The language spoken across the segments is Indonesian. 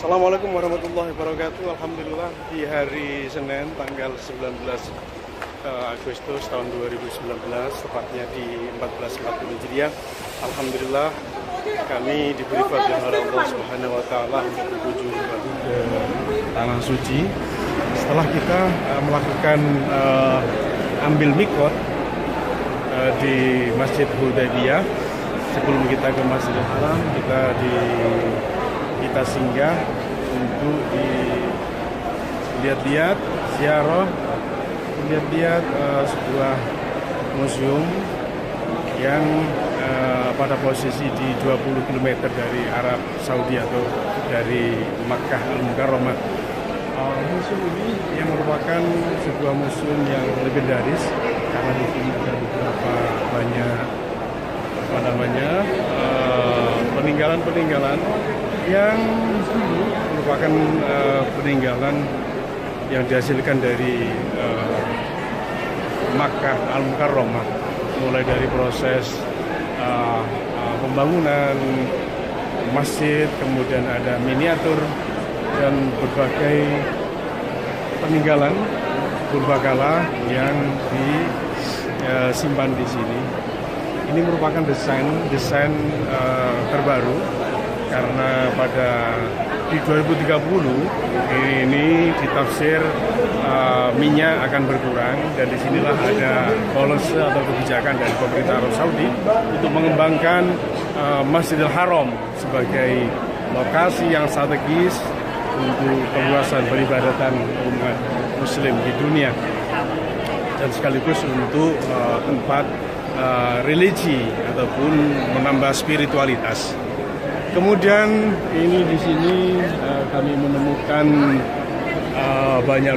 Assalamualaikum warahmatullahi wabarakatuh. Alhamdulillah di hari Senin tanggal 19 Agustus tahun 2019, tepatnya di 1440 Hijriah. Alhamdulillah kami diberi fadil oleh Allah Subhanahu wa taala untuk berkunjung ke tanah suci. Setelah kita melakukan ambil mikot di Masjid Hudaybiyah, sebelum kita ke Masjidil Haram, kita singgah untuk lihat-lihat ziarah, lihat-lihat sebuah museum yang pada posisi di 20 km dari Arab Saudi atau dari Makkah Al-Mukarramah. Museum ini yang merupakan sebuah museum yang legendaris karena di sini ada beberapa banyak peninggalan-peninggalan yang merupakan peninggalan yang dihasilkan dari Makkah Al-Mukarramah, mulai dari proses pembangunan masjid, kemudian ada miniatur dan berbagai peninggalan purbakala yang disimpan di sini. Ini merupakan desain terbaru karena di 2030 ini ditafsir minyak akan berkurang, dan disinilah ada policy atau kebijakan dari pemerintah Arab Saudi untuk mengembangkan Masjidil Haram sebagai lokasi yang strategis untuk perluasan peribadatan umat Muslim di dunia dan sekaligus untuk tempat religi ataupun menambah spiritualitas. Kemudian ini di sini kami menemukan banyak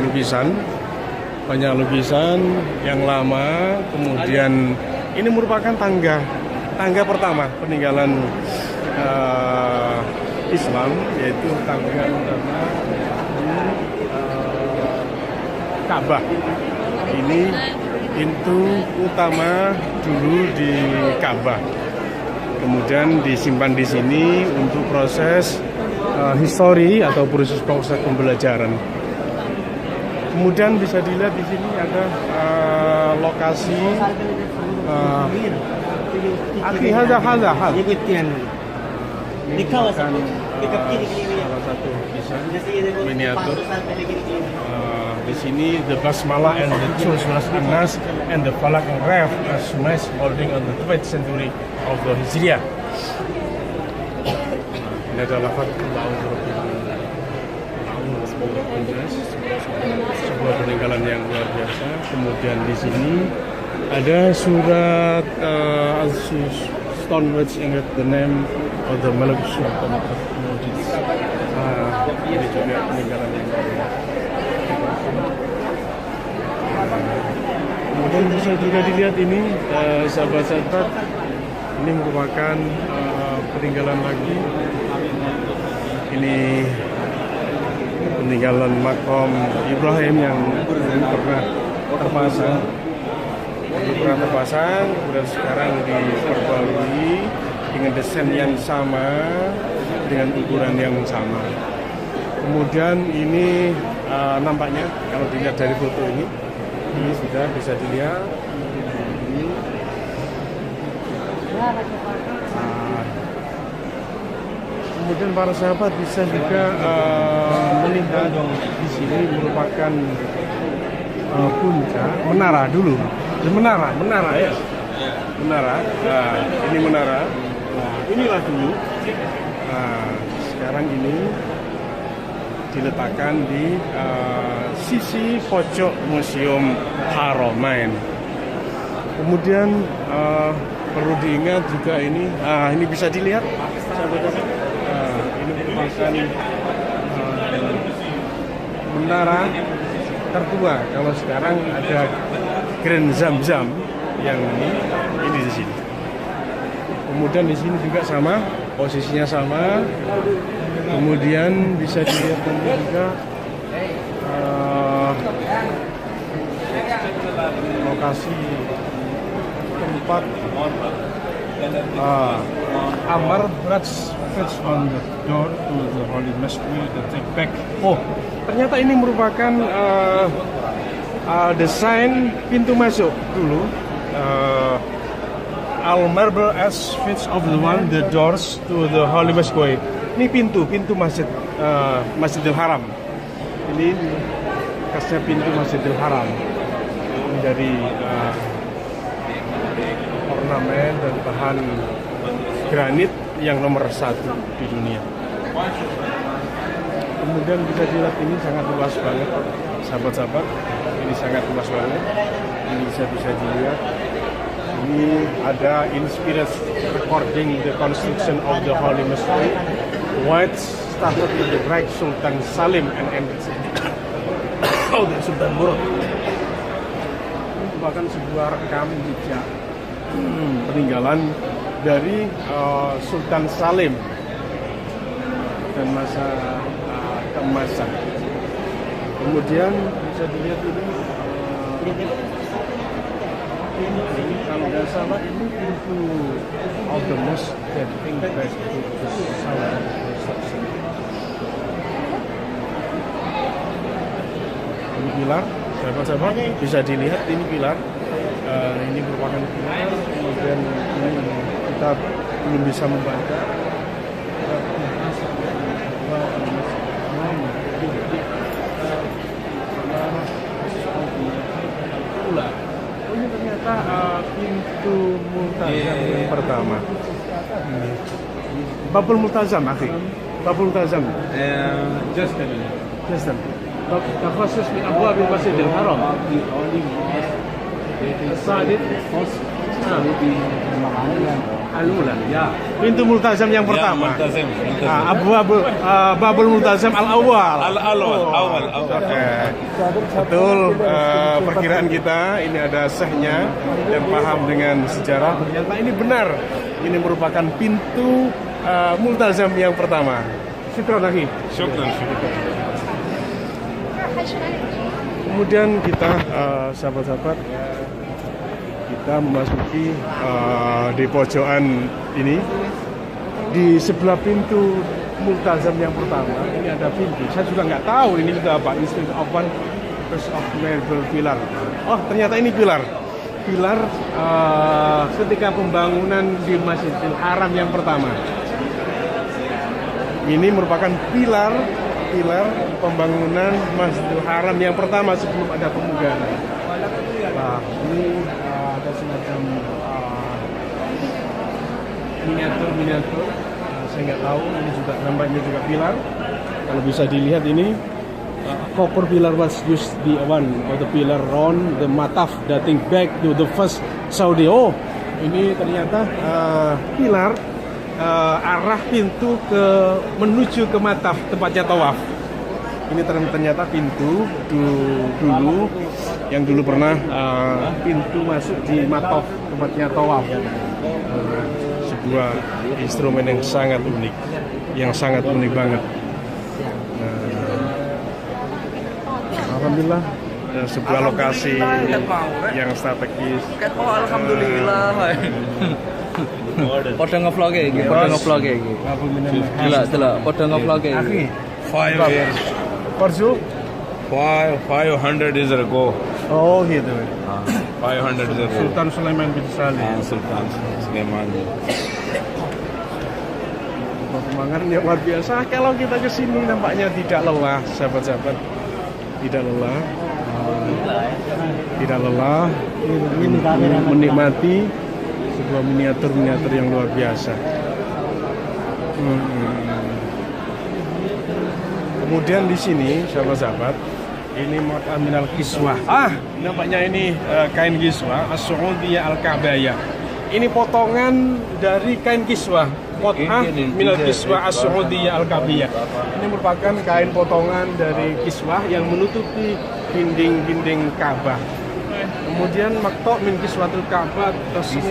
lukisan yang lama. Kemudian ini merupakan tangga pertama peninggalan Islam, yaitu tangga utama di Ka'bah. Ini pintu utama dulu di Ka'bah. Kemudian disimpan di sini untuk proses histori atau proses pembelajaran. Kemudian bisa dilihat di sini ada lokasi ini merupakan salah satu lukisan miniatur. Di sini the basmalah and the Surah An-Nas and the Falak engraved as smash holding on the 12th century of the Hijriah. Ini adalah sebuah peninggalan yang luar biasa. Kemudian di sini ada surat stone which engraved the name of the Malik Sultan Mujid. Ini juga peninggalan yang luar biasa. Kemudian bisa juga dilihat ini, sahabat-sahabat, ini merupakan peninggalan lagi. Ini peninggalan makom Ibrahim yang pernah terpasang, kemudian sekarang diperbarui dengan desain yang sama, dengan ukuran yang sama. Kemudian ini nampaknya kalau dilihat dari foto ini sudah bisa dilihat. Kemudian para sahabat bisa juga melihat di sini merupakan puncak menara dulu. Menara ya. Menara. Nah, ini menara. Nah, inilah dulu. Nah, sekarang ini diletakkan di sisi pojok Museum Haramain. Kemudian perlu diingat juga ini bisa dilihat, sahabat-sahabat. Ini merupakan menara tertua. Kalau sekarang ada Grand Zamzam yang ini di sini. Kemudian di sini juga sama, posisinya sama. Kemudian bisa dilihat juga lokasi tempat Amar Brats fits on the door to the Holy Mosque, the take back. Oh, ternyata ini merupakan desain pintu masuk dulu. Al marble as fits of the one the doors to the Holy Mosque. Ini pintu masjid Masjidil Haram. Ini khasnya pintu Masjidil Haram. Ini dari ornamen dan bahan granit yang nomor 1 di dunia. Kemudian bisa dilihat ini sangat luas banget, sahabat-sahabat. Ini sangat luas banget. Ini bisa dilihat. Ini ada inspiration recording the construction of the Holy Mosque. White started with the Great Sultan Salim and ended the Sultan Murad. Ini merupakan sebuah rekam jejak peninggalan dari Sultan Salim dan masa keemasan. Kemudian bisa dilihat ini kalau tidak salah ini pintu of the mosque that think back to the Salam. Ini pilar, sahabat-sahabat bisa dilihat ini pilar. Ini merupakan pilar. Kemudian ini kita belum bisa membaca. Ini ternyata pintu multazam yang pertama. Babul multazam, akhi. Babul multazam. Just the first min abwab al-Masjidil Haram. Sadid Al-Ula, ya. Pintu multazam yang pertama. Babul multazam al-awwal. Al-awwal. Oke. Betul, perkiraan kita ini ada sehnya dan paham dengan sejarah. Ternyata ini benar. Ini merupakan pintu multazam yang pertama. Syukran lagi. Syukran. Kemudian kita sahabat-sahabat kita memasuki di pojokan ini di sebelah pintu multazam yang pertama ini ada pintu. Saya juga nggak tahu ini juga apa. Instead of one piece of marble pilar. Oh ternyata ini pilar ketika pembangunan di Masjidil Haram yang pertama. Ini merupakan pilar pembangunan Masjidil Haram yang pertama sebelum ada pemugaran. Nah, ini ada semacam miniatur. Saya nggak tahu, ini juga nampaknya juga pilar. Kalau bisa dilihat ini copper pillar was used the one of the pillar round the mataf dating back to the first Saudi. Oh, ini ternyata pilar arah pintu menuju ke mataf tempatnya tawaf. Ini ternyata pintu dulu yang dulu pernah pintu masuk di mataf tempatnya tawaf. Sebuah instrumen yang sangat unik banget. Alhamdulillah sebuah lokasi yang strategis. Alhamdulillah. Pada nge-vlog iki. Delok, pada nge-vlog iki. 5 years. Persu? 500 years ago. Oh gitu. 500 years ago. Sultan Sulaiman bin Salim. Sultan Sulaiman. Pemandangan yang luar biasa. Kalau kita ke sini nampaknya tidak lelah, sahabat-sahabat. Tidak lelah. Menikmati sebuah miniatur yang luar biasa. Kemudian di sini, sahabat-sahabat, ini minal kiswah. Nampaknya ini kain kiswah, as-Su'udiyah al-Ka'bayah. Ini potongan dari kain kiswah. Minal kiswah as-Su'udiyah al-Ka'bayah. Ini merupakan kain potongan dari kiswah yang menutupi dinding-dinding Ka'bah. Kemudian maktok min kiswatul Ka'bah tasmi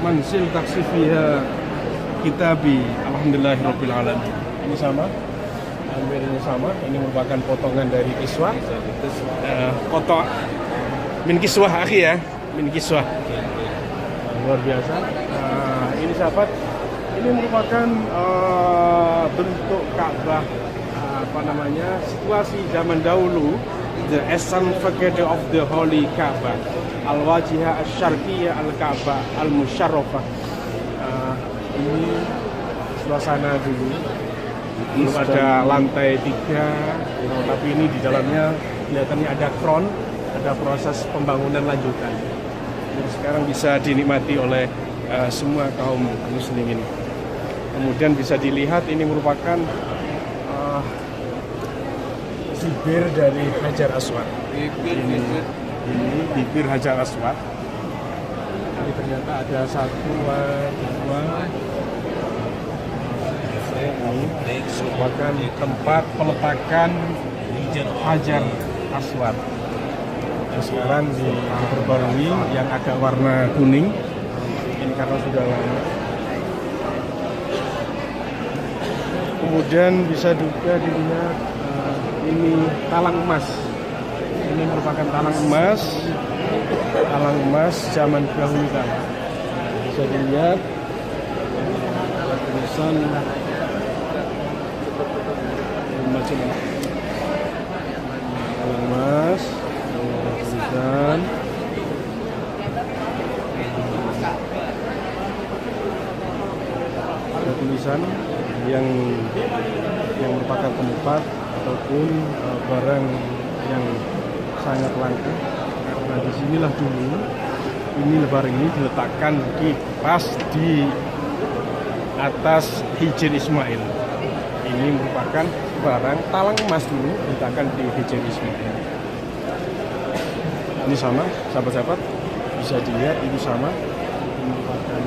mansil taksifiha kitabi. Alhamdulillahirabbil alamin. Ini sama. Ini sama. Ini merupakan potongan dari kiswah. Kotok min kiswah akhi ya. Min kiswah. Luar biasa. ini sahabat, ini merupakan bentuk Ka'bah, apa namanya, situasi zaman dahulu, the essence facade of the holy Ka'bah, al-wajihah asy-syarqiyyah al-Ka'bah al-musyarrafah. Ini suasana dulu, belum ada lantai 3, tapi ini di dalamnya kelihatannya ada crown, ada proses pembangunan lanjutan. Jadi sekarang bisa dinikmati oleh semua kaum muslimin. Kemudian bisa dilihat ini merupakan bibir dari Hajar Aswad. Ini bibir Hajar Aswad. Ini ternyata ada 1, 2. Ini merupakan tempat peletakan Hajar Aswad. Sekarang diperbarui yang agak warna kuning. Ini karena sudah lama. Kemudian bisa juga dilihat ini talang emas. Ini merupakan talang emas zaman dahulu kala. Bisa dilihat tulisan macam talang emas, tulisan. Ada tulisan yang merupakan tempat ataupun barang yang sangat langka. Nah, disinilah dulu barang ini diletakkan pas di atas Hijr Ismail. Ini merupakan barang talang emas dulu diletakkan di Hijr Ismail. Ini sama, sahabat-sahabat, bisa dilihat ini sama. Ini merupakan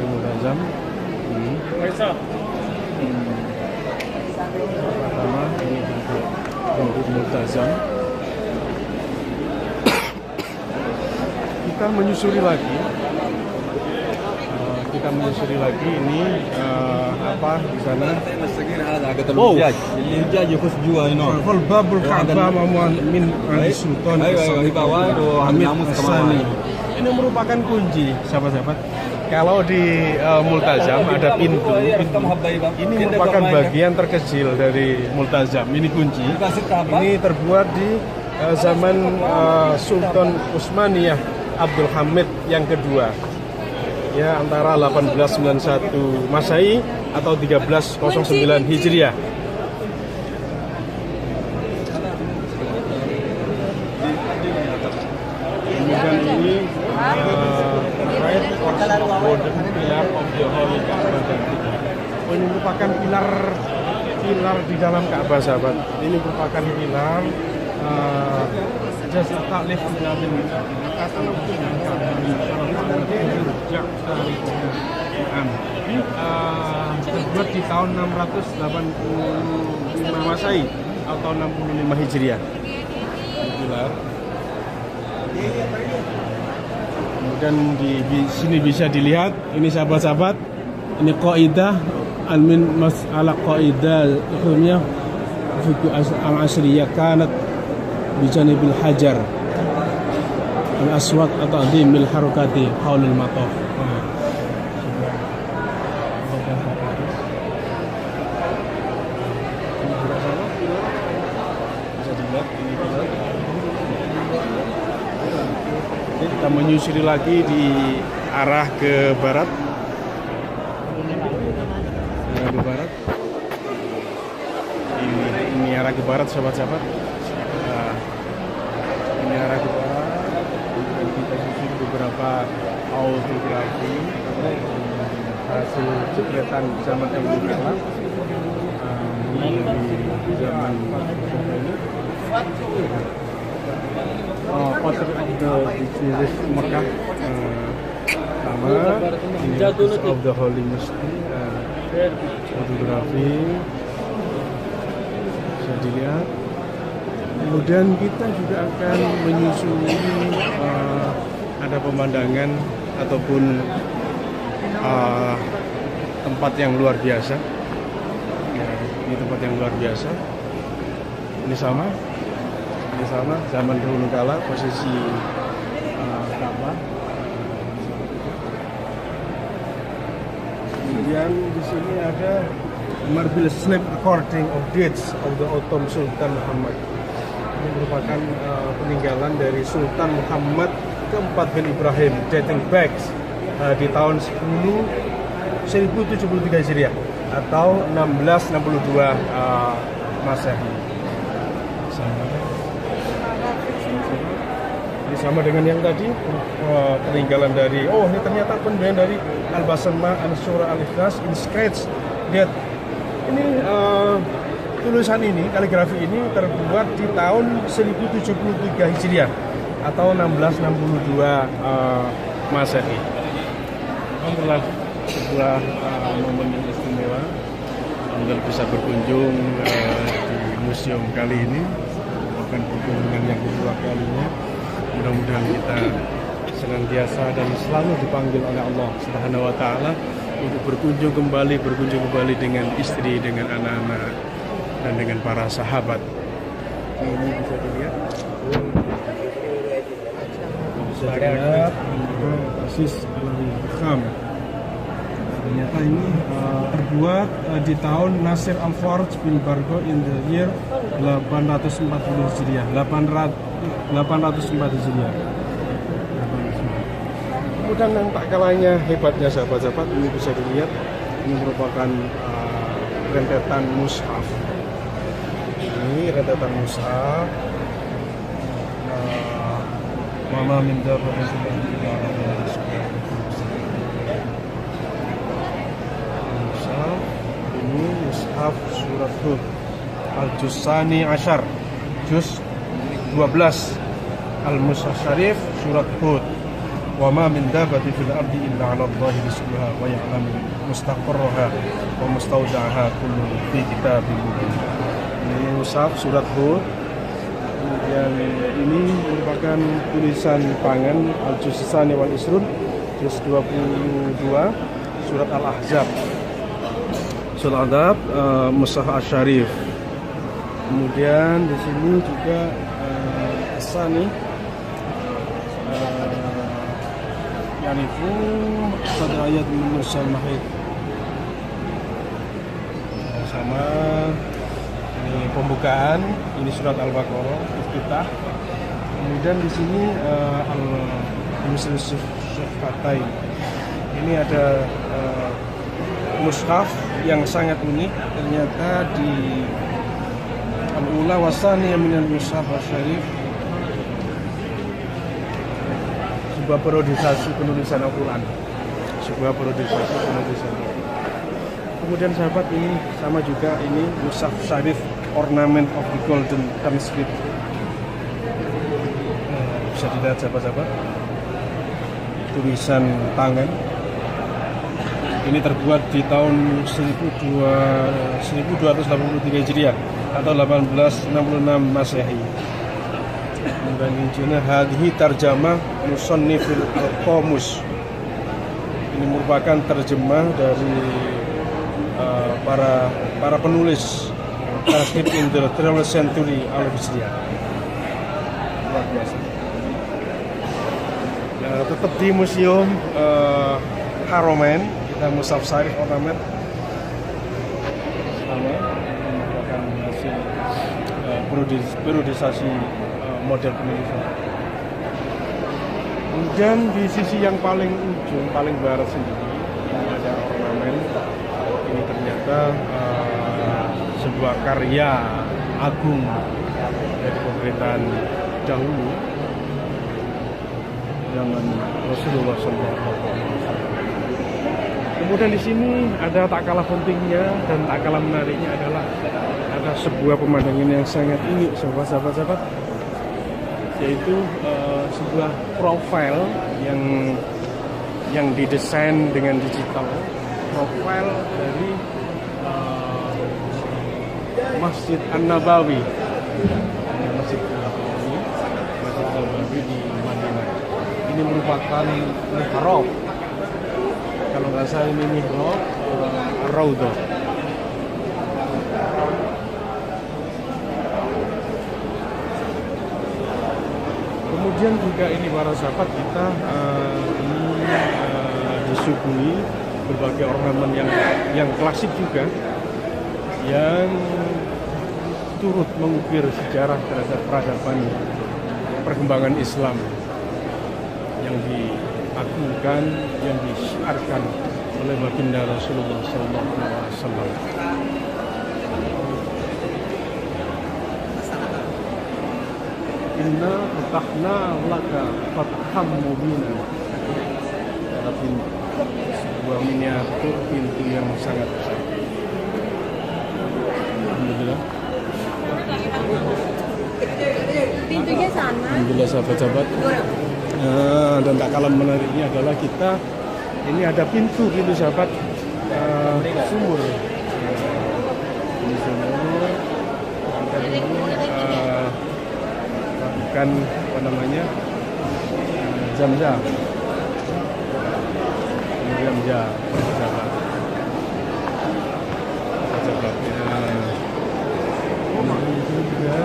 Multazam. Pertama ini bentuk Multazam. Kita menyusuri lagi ini apa di sana. Oh, Babul Ka'bah min Sultan Hamid As-Sani. Ini merupakan kunci, sahabat-sahabat. Kalau di Multazam ada pintu. Ini merupakan bagian terkecil dari Multazam. Ini kunci. Ini terbuat di zaman Sultan Utsmaniyah Abdul Hamid yang kedua. Ya, antara 1891 Masehi atau 1309 Hijriah. Kemudian ini golden pillar of the holy Ka'bah. Ini merupakan pilar di dalam Ka'bah, sahabat. Ini merupakan pilar jasa taklif Nabi terbuat di tahun 685 Masehi atau 65 Hijriah. Pilar. Kemudian di sini bisa dilihat, ini sahabat-sahabat, ini qaidah al-min mas'alah qaidah hukumnya fiqh al-asriyah kanat bijanibil hajar al-aswad atau adhimil harokati haulul matof. Bisa dilihat ini pilar. Kita menyusuri lagi di arah ke barat. Ini arah ke barat, sahabat-sahabat. Ini arah ke barat. Dan kita susuri beberapa autografi hasil jepretan zaman dahulu kala. Ini di zaman ini. Portrait of the Mekah, sama ini of the Holy Mosque, fotografi bisa dilihat. Kemudian kita juga akan menyusuri ada pemandangan ataupun tempat yang luar biasa. Ini tempat yang luar biasa. Ini sama. Ini sama zaman dahulu kala posisi Ka'bah. Kemudian di sini ada marble slab according of dates of the autumn Sultan Muhammad. Ini merupakan peninggalan dari Sultan Muhammad keempat bin Ibrahim dating back di tahun 1073 Hijriah atau 1662 Masehi. Ini sama dengan yang tadi, peninggalan dari ini ternyata peninggalan dari Al-Basmah Al-Surah Al-Ikhlas inscribed that ini tulisan ini, kaligrafi ini terbuat di tahun 1073 Hijriah atau 1662 Masehi. Alhamdulillah, sebuah momen yang istimewa. Alhamdulillah bisa berkunjung di museum kali ini, bukan kunjungan yang kedua kalinya. Mudah-mudahan kita senantiasa dan selalu dipanggil oleh Allah Subhanahu wa Ta'ala untuk berkunjung kembali dengan istri, dengan anak-anak, dan dengan para sahabat. Ini bisa dilihat. Bisa dilihat basis Al-Kham. Ternyata ini terbuat di tahun Nasir Al-Farj bin Bargo in the year 840 Hijriah. 804 Hijriah. Kemudian yang tak kalahnya hebatnya sahabat-sahabat, ini bisa dilihat, ini merupakan rentetan mushaf. Ini rentetan mushaf. Mama minta mushaf. Ini mushaf surat Hud Al-Jusani Ashar, juz 12 Al-Mushaf Syarif surat Hud. Wa ma min dabbatin fil ardi illa 'ala Allahi rizquha wa ya'lamu mustaqarraha wa mustawda'aha kullun fi kitabim mubin. Ini mushaf surat Hud. Kemudian ini merupakan tulisan tangan Al-Jusani wal Isrun juz 22 surat Al-Ahzab. Surat Al-Ahzab Mushaf Asy-Syarif. Kemudian di sini juga As-Sani Yanifu satu ayat Musa Mahid, sama ini pembukaan, ini surat Al-Baqarah Iftitah. Kemudian di sini Al-Muslim Syaffatain. Ini ada mushaf yang sangat unik, ternyata di Al-Ula Wasani yang minal Mushaf Asy-Syarif, sebuah periodisasi penulisan Al-Quran. Kemudian sahabat, ini sama juga, ini Mushaf Syarif Ornament of the Golden Tamscript. Bisa dilihat sahabat-sahabat, tulisan tangan. Ini terbuat di tahun 1283 Hijriah atau 1866 Masehi. Dan intinya hadhi tarjamah musannifil al-qamus. Ini merupakan terjemah dari para penulis transkrip in the 12th century al-Hijriah. Luar biasa. Ya, tetap di museum Haramain, kita Mushaf Syarif Ornament sama, merupakan hasil periodisasi model penulisan. Kemudian di sisi yang paling ujung, paling barat sendiri, ini ada ornamen. Ini ternyata sebuah karya agung dari pemerintahan dahulu zaman Rasulullah SAW. Kemudian di sini ada tak kalah pentingnya dan tak kalah menariknya adalah ada sebuah pemandangan yang sangat unik, sahabat-sahabat, yaitu sebuah profil yang didesain dengan digital, profil dari Masjid An-Nabawi. Masjid An-Nabawi di Madinah. Ini merupakan mihrab. Kalau nggak salah ini mihrab Ar-Raudhah. Kemudian juga ini para sahabat kita disuguhi berbagai ornamen yang klasik juga, yang turut mengukir sejarah terhadap peradaban perkembangan Islam yang diagungkan, yang disiarkan oleh baginda Rasulullah SAW. Inna fatahna laka fatham mubina. Ada pintu, sebuah miniatur pintu yang sangat besar. Alhamdulillah. Pintunya sama. Alhamdulillah sahabat-sahabat. Dan tak kalah menariknya adalah kita ini ada pintu sahabat, sumur. Ini sumur. Kita dulu lakukan apa namanya, zam-zam. Zam-zam, sahabat. Sahabatnya. Ini juga.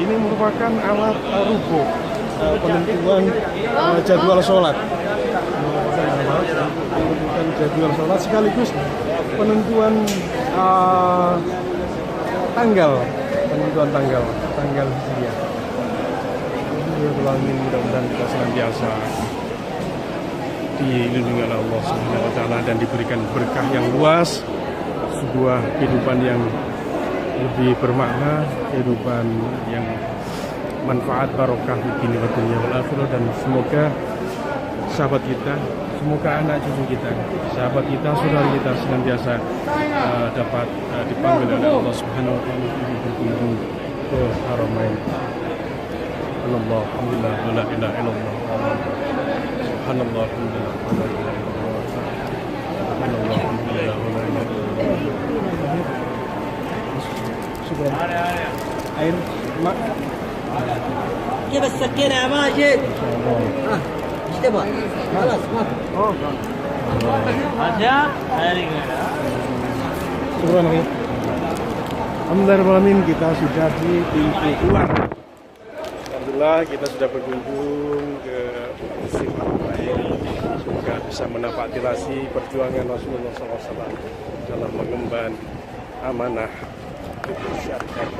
Ini merupakan alat rubuh penentuan jadwal sholat. Penentuan jadwal sholat sekaligus penentuan tanggal hijriah. Mudah-mudahan kita senantiasa dilindungi oleh Allah Subhanahu wa taala dan diberikan berkah yang luas, sebuah kehidupan yang lebih bermakna, kehidupan yang manfaat barokah di dunia wal akhirah, dan semoga sahabat kita, semoga anak cucu kita, sahabat kita, saudara kita senantiasa dapat dipanggil oleh Allah Subhanahu wa taala untuk berkunjung ke Haramain. Alhamdulillah, alhamdulillah, la ilaha illallah. Subhanallah, alhamdulillah, la ilaha illallah. Subhanallah, alhamdulillah, la ilaha illallah. Syukran. Air mak. جيب السكينة يا ماجد. ايش تبغى؟ خلاص ما في. Syukran. Alhamdulillah, kita sudah di pintu keluar. Alhamdulillah, kita sudah berkunjung ke Masjid Haramain. Semoga bisa menapaktilasi perjuangan Rasulullah SAW dalam mengemban amanah syariat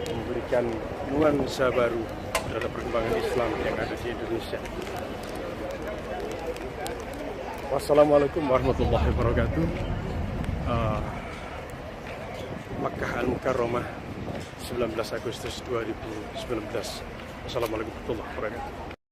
dan memberikan nuansa baru terhadap perkembangan Islam yang ada di Indonesia. Wassalamualaikum warahmatullahi wabarakatuh. Makkah Al-Mukarramah, 19 Agustus 2019. Wassalamualaikum warahmatullahi wabarakatuh.